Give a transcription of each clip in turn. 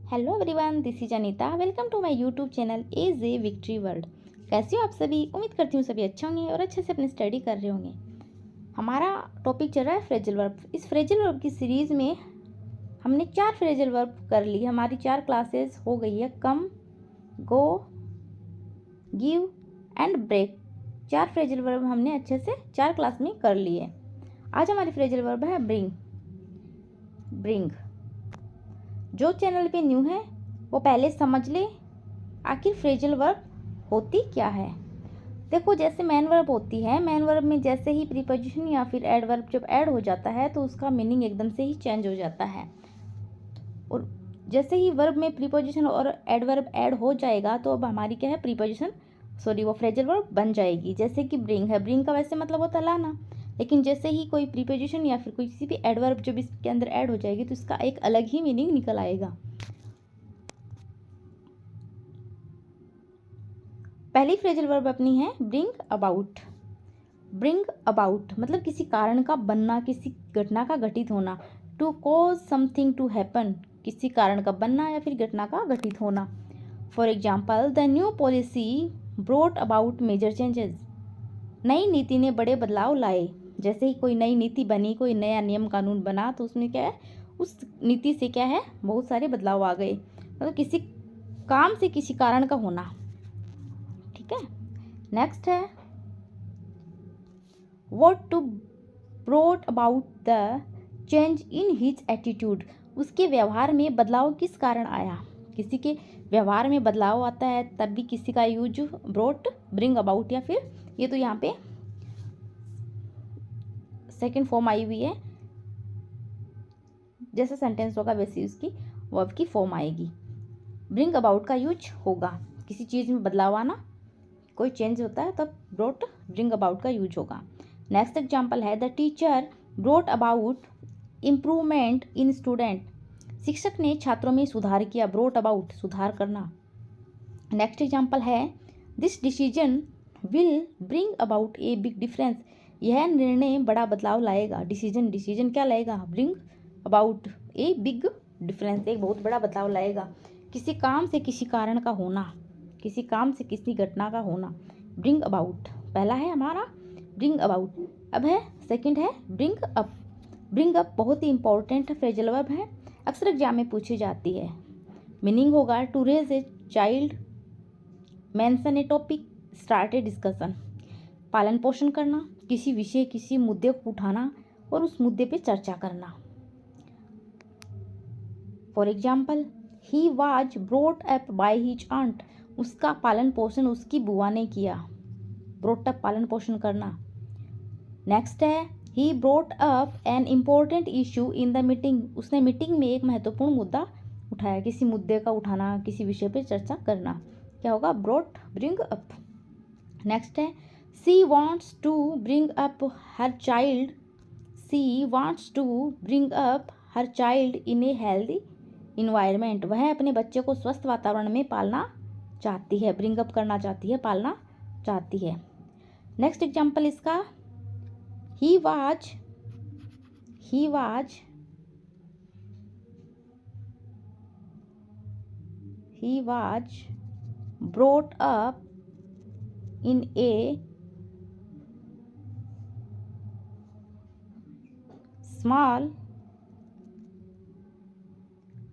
Hello everyone, this is Anita. Welcome to my YouTube channel as a victory world. कैसे हो आप सभी? उम्मीद करती हूँ सभी अच्छे होंगे और अच्छे से अपनी स्टडी कर रहे होंगे। हमारा टॉपिक चल रहा है फ्रेजल वर्ब। इस फ्रेजल वर्ब की सीरीज़ में हमने 4 फ्रेजल वर्ब कर ली। हमारी 4 क्लासेस हो गई है। Come, go, give and break. 4 phrasal verb हमने अच्छे से 4 क्लास में कर लिए। आज हमारी फ्रेजल वर्ब है ब्रिंग। ब्रिंग। जो चैनल पे न्यू है वो पहले समझ ले आखिर फ्रेजल वर्ब होती क्या है। देखो, जैसे मैन वर्ब होती है, मैन वर्ब में जैसे ही प्रीपोजिशन या फिर एडवर्ब जब ऐड हो जाता है तो उसका मीनिंग एकदम से ही चेंज हो जाता है। और जैसे ही वर्ब में प्रीपोजिशन और एडवर्ब ऐड हो जाएगा तो अब हमारी क्या है, प्रीपोजिशन वो फ्रेजल वर्ब बन जाएगी। जैसे कि ब्रिंग है, ब्रिंग का वैसे मतलब होता है लाना, लेकिन जैसे ही कोई प्रीपोजिशन या फिर कोई किसी भी एडवर्ब जब इसके अंदर ऐड हो जाएगी तो इसका एक अलग ही मीनिंग निकल आएगा। पहली फ्रेजल वर्ब अपनी है ब्रिंग अबाउट। ब्रिंग अबाउट मतलब किसी कारण का बनना, किसी घटना का घटित होना। To cause something to happen, किसी कारण का बनना या फिर घटना का घटित होना। For example, the new policy brought about major changes. नई नीति ने बड़े बदलाव लाए। जैसे ही कोई नई नीति बनी, कोई नया नियम कानून बना तो उसमें क्या है, उस नीति से क्या है, बहुत सारे बदलाव आ गए। मतलब किसी काम से किसी कारण का होना। ठीक है। नेक्स्ट है what to brought about the change in his attitude। उसके व्यवहार में बदलाव किस कारण आया। किसी के व्यवहार में बदलाव आता है तब भी किसी का यूज ब्रोट, ब्रिंग अबाउट, या फिर ये तो यहाँ पे सेकंड फॉर्म आई हुई है। जैसा सेंटेंस होगा वैसे उसकी वर्ब की फॉर्म आएगी। ब्रिंग अबाउट का यूज होगा किसी चीज़ में बदलाव आना, कोई चेंज होता है तब ब्रोट, ब्रिंग अबाउट का यूज होगा। नेक्स्ट एग्जाम्पल है the teacher brought about improvement in student. शिक्षक ने छात्रों में सुधार किया। ब्रोट अबाउट सुधार करना। नेक्स्ट एग्जाम्पल है this decision will bring about a big difference. यह निर्णय बड़ा बदलाव लाएगा। डिसीजन, डिसीजन क्या लाएगा, bring about a big difference, एक बहुत बड़ा बदलाव लाएगा। किसी काम से किसी कारण का होना, किसी काम से किसी घटना का होना, ब्रिंग अबाउट। पहला है हमारा ब्रिंग अबाउट। अब है सेकंड है ब्रिंग अप। ब्रिंग अप बहुत ही इंपॉर्टेंट फ्रेजल वर्ब है, अक्सर एग्जाम में पूछी जाती है। मीनिंग होगा to raise a child, mention a topic, start a discussion. पालन पोषण करना, किसी विषय, किसी मुद्दे को उठाना और उस मुद्दे पे चर्चा करना। For example, he was brought up by his aunt. उसका पालन पोषण उसकी बुआ ने किया। ब्रोट अप पालन पोषण करना। नेक्स्ट है he brought up an important issue in the meeting. उसने मीटिंग में एक महत्वपूर्ण मुद्दा उठाया। किसी मुद्दे का उठाना, किसी विषय पर चर्चा करना, क्या होगा, ब्रोट, ब्रिंग अप। नेक्स्ट है she wants to bring up her child. She wants to bring up her child in a healthy environment. वह अपने बच्चे को स्वस्थ वातावरण में पालना चाहती है। ब्रिंग अप करना चाहती है, पालना चाहती है। नेक्स्ट एग्जाम्पल इसका he was brought up in a small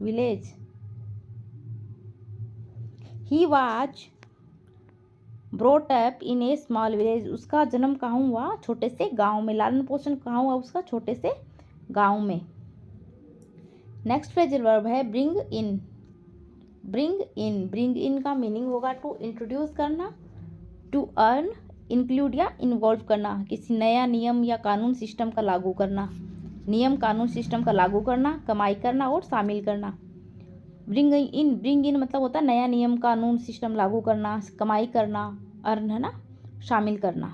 village। he was brought up in A small village. उसका जन्म कहाँ हुआ, छोटे से गांव में। लालन पोषण कहाँ हुआ उसका, छोटे से गांव में। नेक्स्ट फ्रेजल वर्ब है bring in. Bring in, bring in का मीनिंग होगा टू इंट्रोड्यूस करना, टू अर्न, इंक्लूड या इन्वॉल्व करना। किसी नया नियम या कानून सिस्टम का लागू करना। नियम कानून सिस्टम का लागू करना, कमाई करना और शामिल करना। ब्रिंग इन, ब्रिंग इन मतलब होता है नया नियम कानून सिस्टम लागू करना, कमाई करना, अर्न है ना, शामिल करना।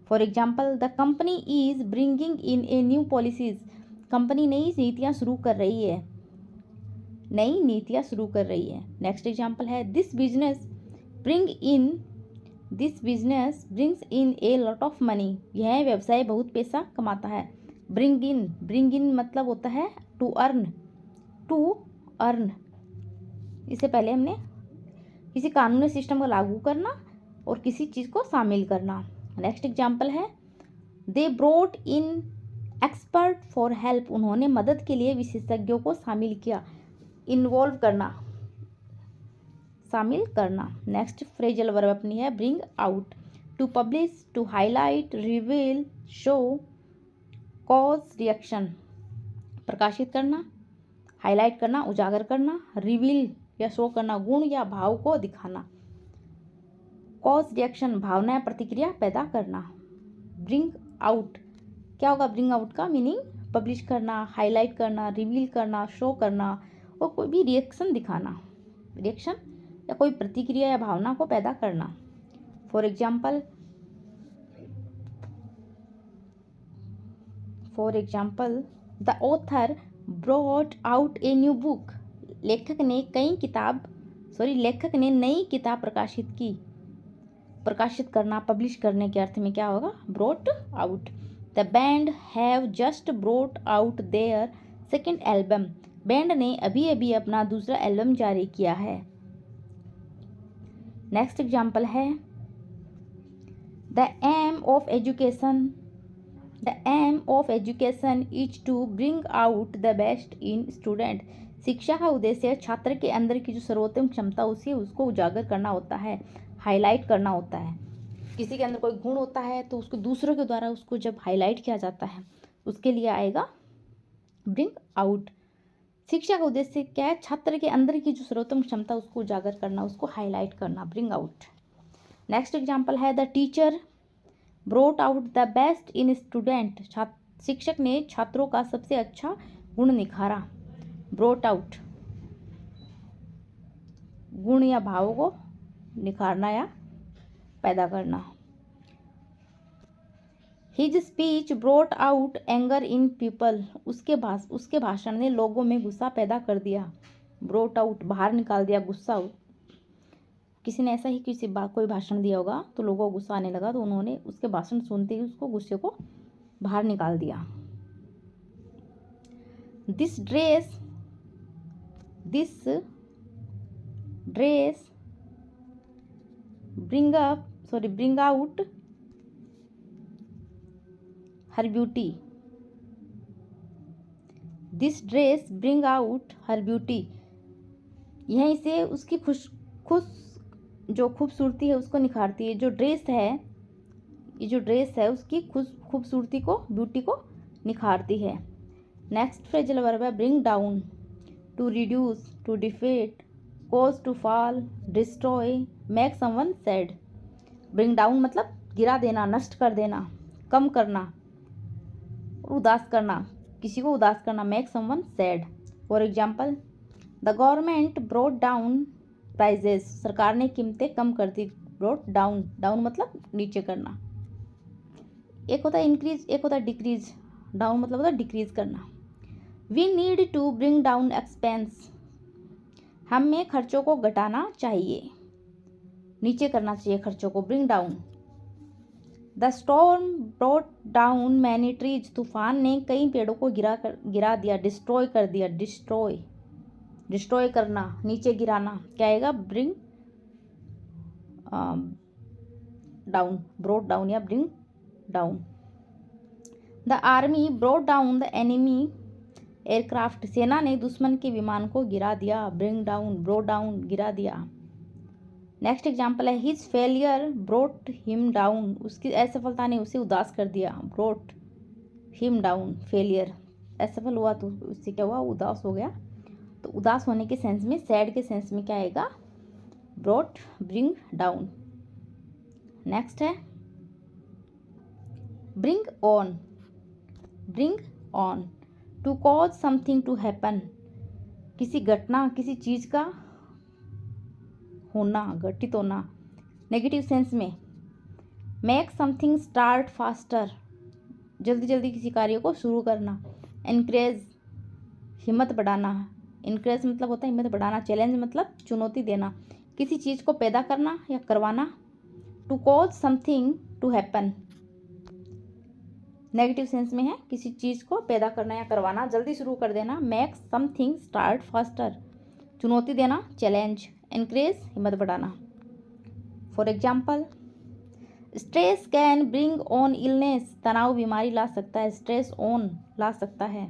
For example, the company is bringing in a new policies. Company नई नीतियाँ शुरू कर रही है, नई नीतियाँ शुरू कर रही है। नेक्स्ट एग्जाम्पल है this business brings in a lot of money. यह व्यवसाय बहुत पैसा कमाता है। ब्रिंग इन मतलब होता है टू अर्न, टू अर्न इससे पहले हमने किसी कानूनी सिस्टम को लागू करना और किसी चीज़ को शामिल करना। नेक्स्ट एग्जाम्पल है they brought in expert for help, उन्होंने मदद के लिए विशेषज्ञों को शामिल किया। इन्वॉल्व करना, शामिल करना। नेक्स्ट फ्रेजल वर्ब अपनी है bring out, to publish, to highlight, reveal, show, cause, reaction. प्रकाशित करना, हाईलाइट करना, उजागर करना, रिवील या शो करना, गुण या भाव को दिखाना। कॉज, रिएक्शन, भावना या प्रतिक्रिया पैदा करना। ब्रिंग आउट, क्या होगा ब्रिंग आउट का मीनिंग? पब्लिश करना, हाईलाइट करना, रिवील करना, शो करना और कोई भी रिएक्शन दिखाना। रिएक्शन या कोई प्रतिक्रिया या भावना को पैदा करना। For example the author brought out a new book, लेखक ने नई किताब प्रकाशित की। प्रकाशित करना, पब्लिश करने के अर्थ में क्या होगा? Brought out. The band have just brought out their second album, बैंड ने अभी अभी अपना दूसरा एल्बम जारी किया है। नेक्स्ट एग्जाम्पल है the aim of education is to bring out the best in student, शिक्षा का उद्देश्य छात्र के अंदर की जो सर्वोत्तम क्षमता उसको उजागर करना होता है, हाईलाइट करना होता है। किसी के अंदर कोई गुण होता है तो उसको दूसरों के द्वारा उसको जब हाईलाइट किया जाता है उसके लिए आएगा ब्रिंग आउट। शिक्षा का उद्देश्य क्या है? छात्र के अंदर की जो सर्वोत्तम क्षमता उसको उजागर करना, उसको हाईलाइट करना, ब्रिंग आउट। नेक्स्ट एग्जाम्पल है the teacher brought out the best in student, शिक्षक ने छात्रों का सबसे अच्छा गुण निखारा। ब्रोट आउट, गुण या भाव को निखारना या पैदा करना। His speech brought out anger in people, उसके भाषण ने लोगों में गुस्सा पैदा कर दिया। ब्रोट आउट, बाहर निकाल दिया, गुस्सा। किसी ने ऐसा ही कोई भाषण दिया होगा तो लोगों को गुस्सा आने लगा तो उन्होंने उसके भाषण सुनते ही उसको गुस्से को बाहर निकाल दिया। This dress bring out her beauty, this dress bring out her beauty, यहीं से उसकी जो खूबसूरती है उसको निखारती है। जो ड्रेस है उसकी खूबसूरती को, ब्यूटी को निखारती है। नेक्स्ट फ्रेजल वर्ब है bring down, to reduce, to defeat, cause to fall, destroy, make someone sad. Bring down मतलब गिरा देना, नष्ट कर देना, कम करना, उदास करना, किसी को उदास करना। Make someone sad. For example the government brought down prices, सरकार ने कीमतें कम कर दी। ब्रोट डाउन, डाउन मतलब नीचे करना। एक होता है इंक्रीज, एक होता है डिक्रीज। डाउन मतलब होता है डिक्रीज करना। We need to bring down expenses, हमें खर्चों को घटाना चाहिए, नीचे करना चाहिए खर्चों को, bring down. The storm brought down many trees, तूफान ने कई पेड़ों को गिरा दिया, डिस्ट्रॉय कर दिया। डिस्ट्रॉय करना, नीचे गिराना, क्या आएगा? ब्रिंग डाउन, ब्रोट डाउन या bring down. The army brought down the enemy aircraft, सेना ने दुश्मन के विमान को गिरा दिया। ब्रिंग डाउन, ब्रोट डाउन, गिरा दिया। नेक्स्ट एग्जाम्पल है his failure brought him down, उसकी असफलता ने उसे उदास कर दिया। ब्रोट हिम डाउन, फेलियर, असफल हुआ तो उससे क्या हुआ? उदास हो गया। तो उदास होने के सेंस में, सैड के सेंस में क्या आएगा? Brought, bring down. नेक्स्ट है bring on, to cause something to happen, किसी घटना, किसी चीज का होना, घटित होना। नेगेटिव सेंस में मेक समथिंग स्टार्ट फास्टर, जल्दी जल्दी किसी कार्य को शुरू करना। एनकरेज, हिम्मत बढ़ाना। इनकरेज मतलब होता है हिम्मत बढ़ाना। चैलेंज मतलब चुनौती देना, किसी चीज़ को पैदा करना या करवाना। To cause something to happen negative sense में है किसी चीज़ को पैदा करना या करवाना, जल्दी शुरू कर देना। मेक समथिंग स्टार्ट फास्टर, चुनौती देना, चैलेंज। इनक्रेज, हिम्मत बढ़ाना। For example, stress can bring on illness, तनाव बीमारी ला सकता है, स्ट्रेस ऑन ला सकता है,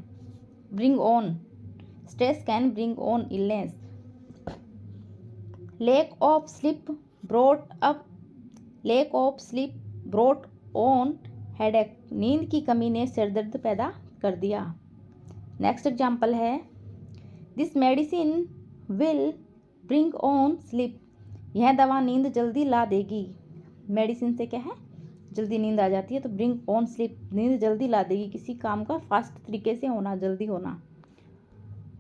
bring on, stress can bring on illness. Lack of sleep brought on headache, नींद की कमी ने सिरदर्द पैदा कर दिया। नेक्स्ट एग्जाम्पल है, this medicine will bring on sleep, यह दवा नींद जल्दी ला देगी। मेडिसिन से क्या है, जल्दी नींद आ जाती है, तो ब्रिंग ऑन स्लीप, नींद जल्दी ला देगी, किसी काम का फास्ट तरीके से होना, जल्दी होना।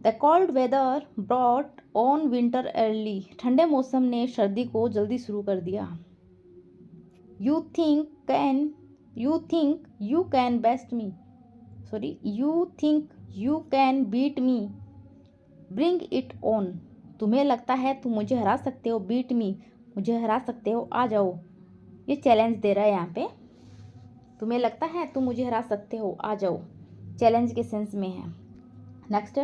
The cold weather brought on winter early, ठंडे मौसम ने सर्दी को जल्दी शुरू कर दिया। You think you can beat me, bring it on, तुम्हें लगता है तुम मुझे हरा सकते हो, बीट मी, मुझे हरा सकते हो, आ जाओ। ये चैलेंज दे रहा है यहाँ पे, तुम्हें लगता है तुम मुझे हरा सकते हो, आ जाओ, चैलेंज के सेंस में है। नेक्स्ट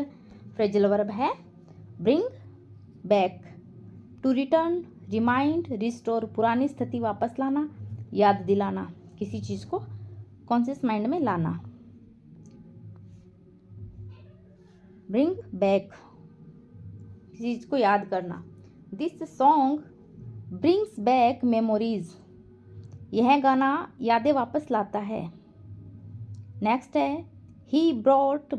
फ्रेजल वर्ब है bring back, to return, remind, restore, पुरानी स्थिति वापस लाना, याद दिलाना, किसी चीज को कॉन्शियस माइंड में लाना। ब्रिंग बैक, किसी चीज को याद करना। This song brings back memories, यह गाना यादें वापस लाता है। नेक्स्ट है, he brought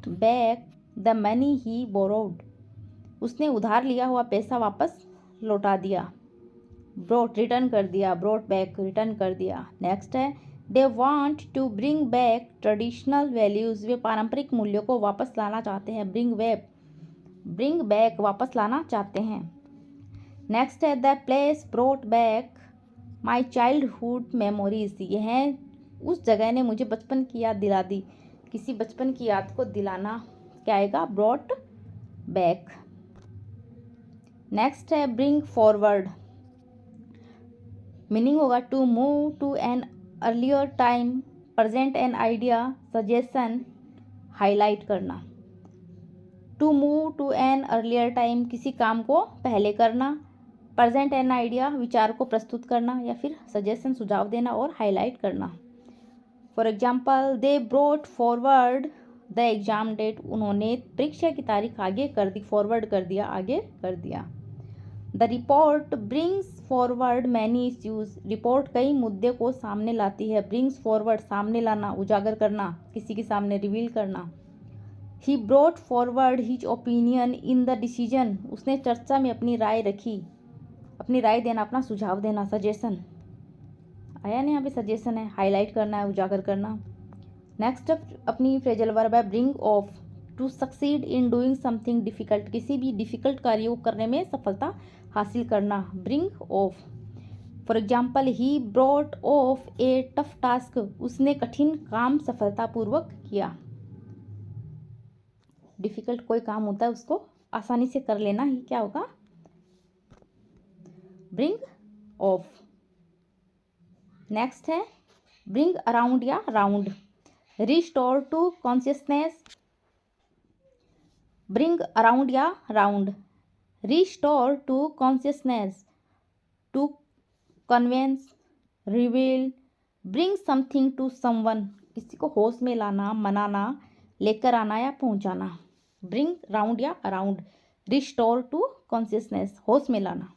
back the money he borrowed, उसने उधार लिया हुआ पैसा वापस लौटा दिया। ब्रॉट रिटर्न कर दिया, ब्रॉट बैक रिटर्न कर दिया। नेक्स्ट है, they want to bring back traditional values, वे पारंपरिक मूल्यों को वापस लाना चाहते हैं। ब्रिंग बैक वापस लाना चाहते हैं। नेक्स्ट है, the place brought back my childhood memories, यह उस जगह ने मुझे बचपन की याद दिला दी, किसी बचपन की याद को दिलाना क्या आएगा, ब्रॉट बैक। नेक्स्ट है, ब्रिंग फॉरवर्ड, मीनिंग होगा to move to an earlier time, present an idea, suggestion, highlight करना। To move to an earlier time, किसी काम को पहले करना, प्रेजेंट एन आइडिया, विचार को प्रस्तुत करना, या फिर सजेशन, सुझाव देना, और हाईलाइट करना। For example, they brought forward the exam date, उन्होंने परीक्षा की तारीख आगे कर दी, फॉरवर्ड कर दिया, आगे कर दिया। The report brings forward many issues, report कई मुद्दे को सामने लाती है। ब्रिंग्स फॉरवर्ड, सामने लाना, उजागर करना, किसी के सामने रिवील करना। He brought forward his opinion in the decision, उसने चर्चा में अपनी राय रखी, अपनी राय देना, अपना सुझाव देना, सजेशन आया ना, यहाँ पे सजेशन है, हाईलाइट करना है, उजागर करना। नेक्स्ट अपनी फ्रेजल वर्ब है bring off, to succeed in doing something difficult, किसी भी डिफिकल्ट कार्य को करने में सफलता हासिल करना, bring of. For example, he brought of A tough task, उसने कठिन काम सफलतापूर्वक किया। डिफिकल्ट कोई काम होता है उसको आसानी से कर लेना ही क्या होगा, ब्रिंग ऑफ। नेक्स्ट है, ब्रिंग अराउंड या round, restore to consciousness, bring around या round, restore to consciousness, to convince, reveal, bring something to someone, किसी को होश में लाना, मनाना, लेकर आना या पहुंचाना। ब्रिंग राउंड या अराउंड, रिस्टोर टू कॉन्शियसनेस, होश में लाना।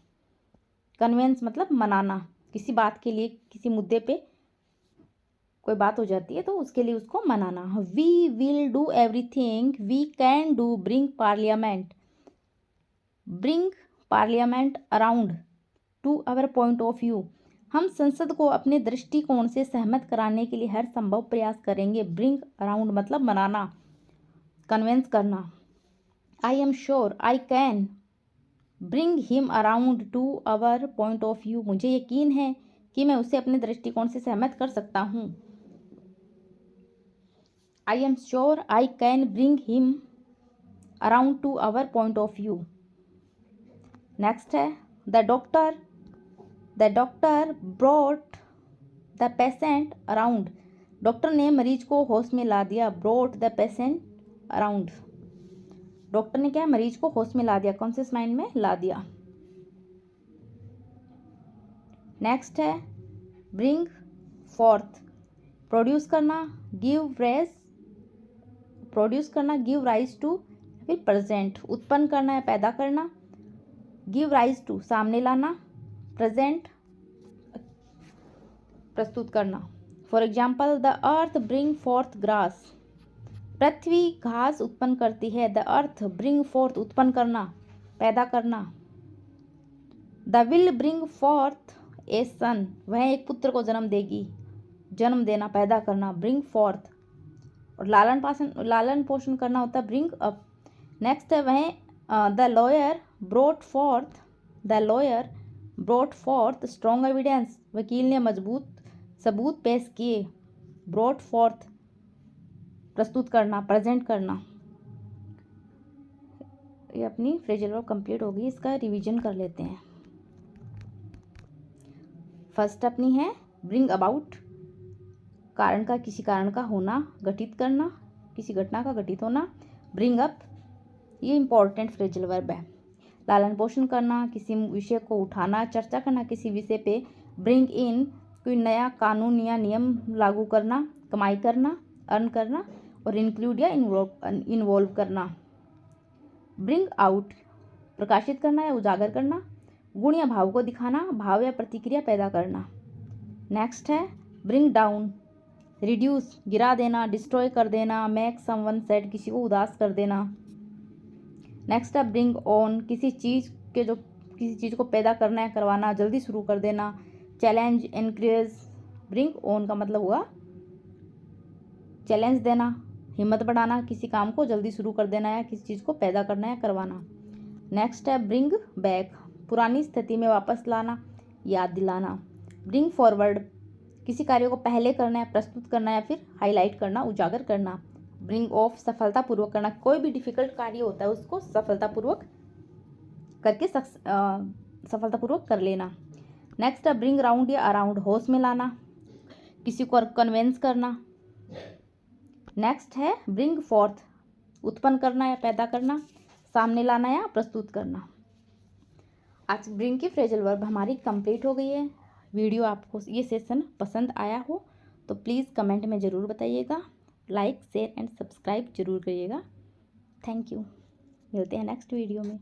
कन्वेंस मतलब मनाना, किसी बात के लिए, किसी मुद्दे पे कोई बात हो जाती है तो उसके लिए उसको मनाना। We will do everything we can do bring parliament around to our point of view, हम संसद को अपने दृष्टिकोण से सहमत कराने के लिए हर संभव प्रयास करेंगे। ब्रिंग अराउंड मतलब मनाना, कन्विंस करना। I am sure I can bring him around to our point of view, मुझे यकीन है कि मैं उसे अपने दृष्टिकोण से सहमत कर सकता हूँ। I am sure I can bring him around to our point of view. Next है, the doctor brought the patient around, doctor ने मरीज को होश में ला दिया। Brought the patient around. Doctor ने क्या है, मरीज को होश में ला दिया, कॉन्शियस माइंड में ला दिया। नेक्स्ट है ब्रिंग फोर्थ, प्रोड्यूस करना, गिव रेस, प्रोड्यूस करना, गिव राइज टू, फिर प्रेजेंट, उत्पन्न करना या पैदा करना, गिव राइज टू सामने लाना, प्रेजेंट प्रस्तुत करना। For example the earth bring forth grass, पृथ्वी घास उत्पन्न करती है। द अर्थ ब्रिंग फोर्थ उत्पन्न करना, पैदा करना। द विल ब्रिंग फोर्थ ए सन, वह एक पुत्र को जन्म देगी, जन्म देना, पैदा करना, ब्रिंग फोर्थ। और लालन पोषण करना होता है ब्रिंग अप। नेक्स्ट है वह the lawyer brought fourth, the lawyer brought fourth strong evidence, वकील ने मजबूत सबूत पेश किए। ब्रोट फोर्थ प्रस्तुत करना, प्रेजेंट करना। ये अपनी फ्रेजल वर्ब कंप्लीट होगी, इसका रिवीजन कर लेते हैं। फर्स्ट अपनी है ब्रिंग अबाउट, कारण का, किसी कारण का होना, घटित करना, किसी घटना का घटित होना। ब्रिंग अप ये इंपॉर्टेंट फ्रेजल वर्ब है। लालन पोषण करना, किसी विषय को उठाना, चर्चा करना किसी विषय पे। ब्रिंग इन कोई नया कानून या नियम लागू करना, कमाई करना, अर्न करना। और इंक्लूड या इन्वॉल्व करना। ब्रिंग आउट प्रकाशित करना या उजागर करना, गुण या भाव को दिखाना, भाव या प्रतिक्रिया पैदा करना। नेक्स्ट है ब्रिंग डाउन, रिड्यूस गिरा देना, डिस्ट्रॉय कर देना, मेक समवन सैड किसी को उदास कर देना। नेक्स्ट है ब्रिंग ऑन, किसी चीज़ को पैदा करना या करवाना, जल्दी शुरू कर देना। चैलेंज, एनकरेज, ब्रिंग ऑन का मतलब हुआ चैलेंज देना, हिम्मत बढ़ाना, किसी काम को जल्दी शुरू कर देना या किसी चीज़ को पैदा करना या करवाना। नेक्स्ट है ब्रिंग बैक, पुरानी स्थिति में वापस लाना, याद दिलाना। ब्रिंग फॉरवर्ड, किसी कार्य को पहले करना या प्रस्तुत करना या फिर हाईलाइट करना, उजागर करना। ब्रिंग ऑफ सफलतापूर्वक करना, कोई भी डिफिकल्ट कार्य होता है उसको सफलतापूर्वक करके सफलतापूर्वक कर लेना। नेक्स्ट है ब्रिंग राउंड या अराउंड, होश में लाना, किसी को कन्वेंस करना। नेक्स्ट है ब्रिंग फोर्थ, उत्पन्न करना या पैदा करना, सामने लाना या प्रस्तुत करना। आज ब्रिंग की फ्रेजल वर्ब हमारी कंप्लीट हो गई है। वीडियो आपको ये सेशन पसंद आया हो तो प्लीज़ कमेंट में ज़रूर बताइएगा, लाइक शेयर एंड सब्सक्राइब जरूर करिएगा। थैंक यू, मिलते हैं नेक्स्ट वीडियो में।